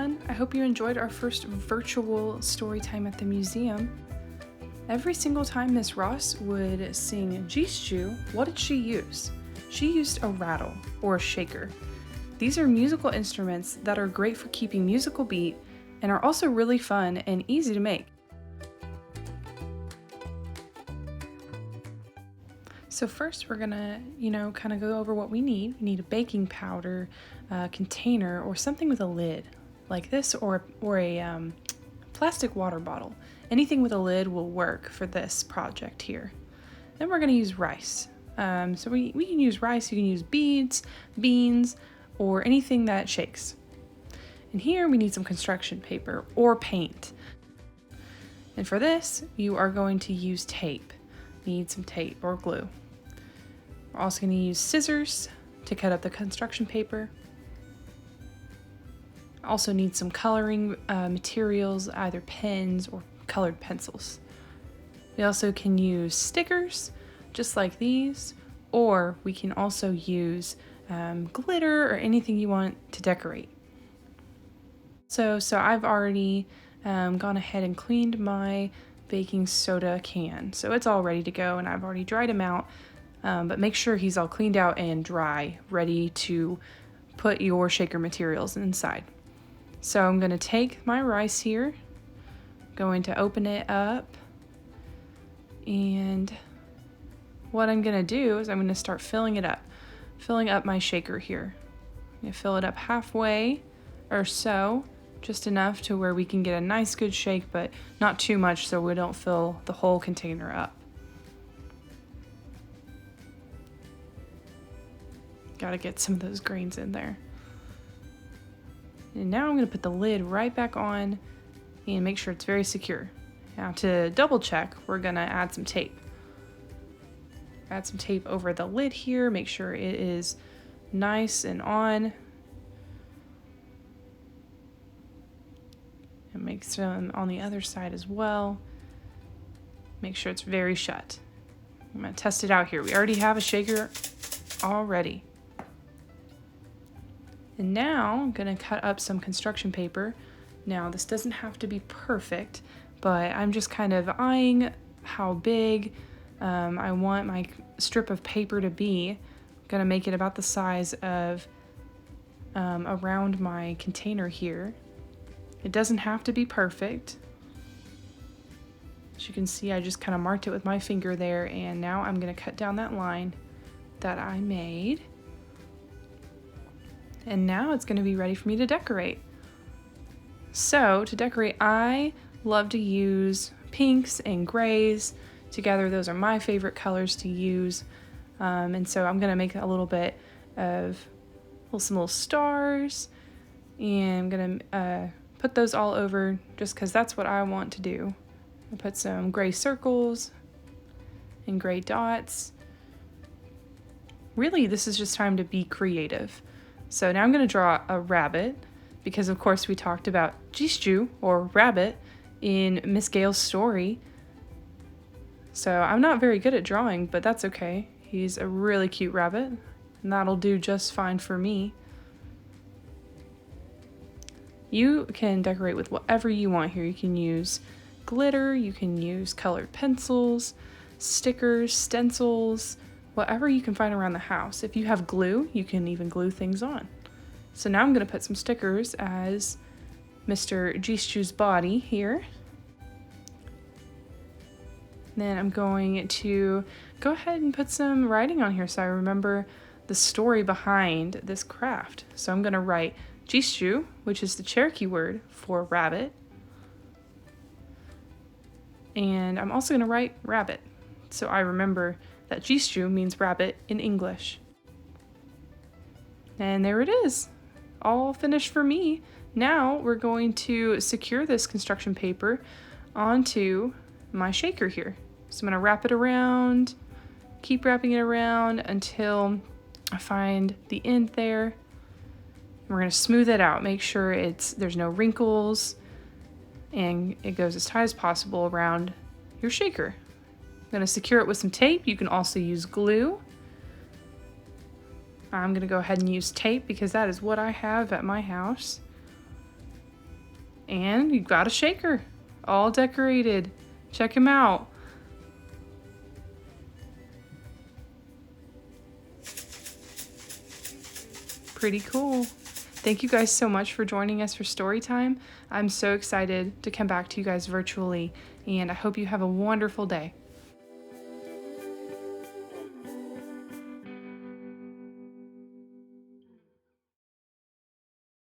everyone. I hope you enjoyed our first virtual story time at the museum. Every single time Miss Ross would sing Jisju, what did she use? She used a rattle or a shaker. These are musical instruments that are great for keeping musical beat and are also really fun and easy to make. So first we're gonna, kind of go over what we need. We need a baking powder container or something with a lid like this, or a plastic water bottle. Anything with a lid will work for this project here. Then we're gonna use rice. So we can use rice, you can use beans, or anything that shakes. And here we need some construction paper or paint. And for this, you are going to use tape. You need some tape or glue. We're also going to use scissors to cut up the construction paper. Also need some coloring materials, either pens or colored pencils. We also can use stickers, just like these, or we can also use glitter or anything you want to decorate. So I've already gone ahead and cleaned my baking soda can. So it's all ready to go, and I've already dried him out, but make sure he's all cleaned out and dry, ready to put your shaker materials inside. So I'm going to take my rice here, going to open it up, and what I'm going to do is I'm going to start filling up my shaker here. I'm going to fill it up halfway or so, just enough to where we can get a nice good shake, but not too much so we don't fill the whole container up. Gotta get some of those grains in there. And now I'm gonna put the lid right back on and make sure it's very secure. Now to double check, we're gonna add some tape. Add some tape over the lid here, make sure it is nice and on. And make some on the other side as well. Make sure it's very shut. I'm gonna test it out here. We already have a shaker already. And now I'm gonna cut up some construction paper. Now this doesn't have to be perfect, but I'm just kind of eyeing how big I want my strip of paper to be. I'm gonna make it about the size of around my container here. It doesn't have to be perfect. As you can see, I just kind of marked it with my finger there, and now I'm gonna cut down that line that I made. And now it's gonna be ready for me to decorate. So to decorate, I love to use pinks and grays together. Those are my favorite colors to use. And so I'm gonna make a little bit of some little stars, and I'm gonna put those all over just because that's what I want to do. I'll put some gray circles and gray dots. Really, this is just time to be creative. So now I'm going to draw a rabbit, because of course we talked about Jisju, or rabbit, in Miss Gale's story. So I'm not very good at drawing, but that's okay. He's a really cute rabbit, and that'll do just fine for me. You can decorate with whatever you want here. You can use glitter, you can use colored pencils, stickers, stencils, whatever you can find around the house. If you have glue, you can even glue things on. So now I'm going to put some stickers as Mr. Jisju's body here. Then I'm going to go ahead and put some writing on here so I remember the story behind this craft. So I'm going to write Jisju, which is the Cherokee word for rabbit. And I'm also going to write rabbit, so I remember that Jisju means rabbit in English. And there it is, all finished for me. Now we're going to secure this construction paper onto my shaker here. So I'm going to wrap it around, keep wrapping it around until I find the end there. We're going to smooth it out, make sure there's no wrinkles, and it goes as tight as possible around your shaker. I'm going to secure it with some tape. You can also use glue. I'm going to go ahead and use tape because that is what I have at my house. And you've got a shaker, all decorated. Check him out. Pretty cool. Thank you guys so much for joining us for story time. I'm so excited to come back to you guys virtually, and I hope you have a wonderful day.